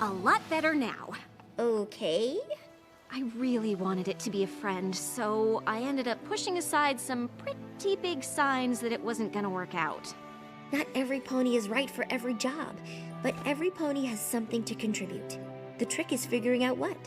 A lot better now. Okay. I really wanted it to be a friend, so I ended up pushing aside some pretty big signs that it wasn't gonna work out. Not every pony is right for every job, but every pony has something to contribute. The trick is figuring out what.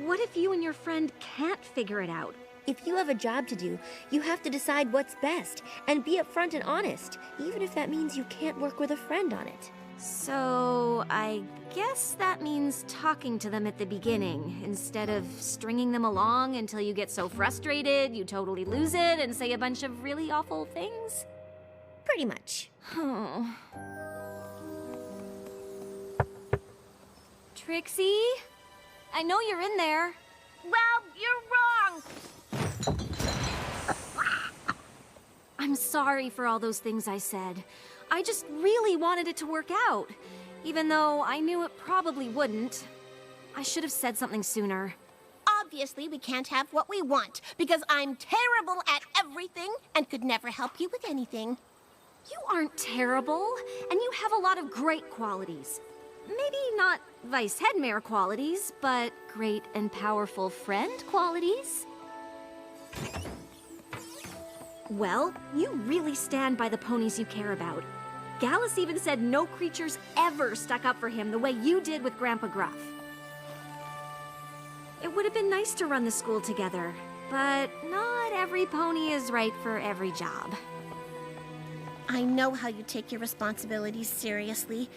What if you and your friend can't figure it out? If you have a job to do, you have to decide what's best and be upfront and honest, even if that means you can't work with a friend on it. So, I guess that means talking to them at the beginning, instead of stringing them along until you get so frustrated you totally lose it and say a bunch of really awful things? Pretty much. Oh. Trixie? I know you're in there. Well, you're wrong. I'm sorry for all those things I said. I just really wanted it to work out, even though I knew it probably wouldn't. I should have said something sooner. Obviously, we can't have what we want, because I'm terrible at everything and could never help you with anything. You aren't terrible, and you have a lot of great qualities. Maybe not Vice Headmare qualities, but great and powerful friend qualities. Well, you really stand by the ponies you care about. Gallus even said no creatures ever stuck up for him the way you did with Grandpa Gruff. It would have been nice to run the school together, but not every pony is right for every job. I know how you take your responsibilities seriously,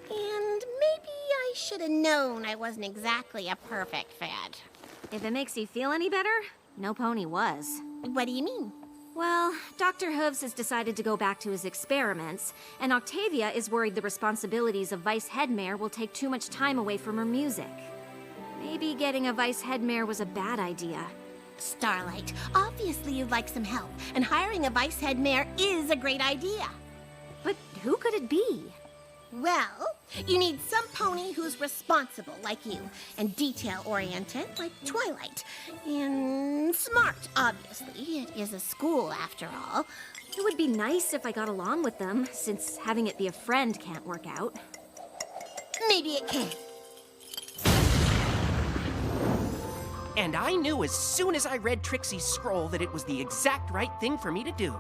and maybe I should have known I wasn't exactly a perfect fit. If it makes you feel any better, no pony was. What do you mean? Well, Dr. Hooves has decided to go back to his experiments, and Octavia is worried the responsibilities of Vice Headmare will take too much time away from her music. Maybe getting a Vice Headmare was a bad idea. Starlight, obviously you'd like some help, and hiring a Vice Headmare is a great idea. But who could it be? Well, you need some pony who's responsible like you, and detail-oriented like Twilight, and smart, obviously. It is a school, after all. It would be nice if I got along with them, since having it be a friend can't work out. Maybe it can. And I knew as soon as I read Trixie's scroll that it was the exact right thing for me to do.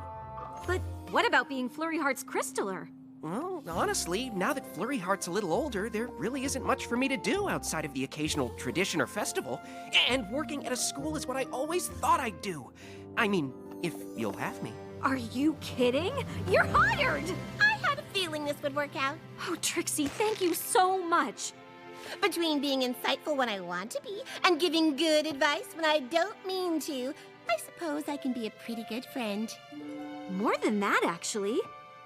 But what about being Flurry Heart's Crystaller? Well, honestly, now that Flurry Heart's a little older, there really isn't much for me to do outside of the occasional tradition or festival. And working at a school is what I always thought I'd do. I mean, if you'll have me. Are you kidding? You're hired! I had a feeling this would work out. Oh, Trixie, thank you so much. Between being insightful when I want to be and giving good advice when I don't mean to, I suppose I can be a pretty good friend. More than that, actually.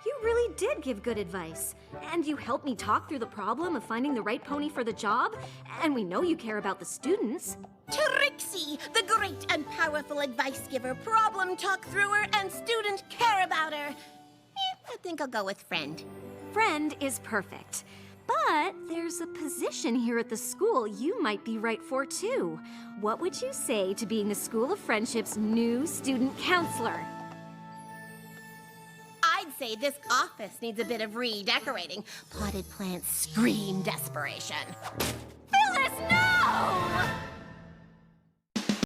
You really did give good advice. And you helped me talk through the problem of finding the right pony for the job. And we know you care about the students. Trixie, the great and powerful advice giver, problem talk thrower, and student care about her. I think I'll go with friend. Friend is perfect. But there's a position here at the school you might be right for, too. What would you say to being the School of Friendship's new student counselor? I'd say this office needs a bit of redecorating. Potted plants scream desperation. Phyllis, no!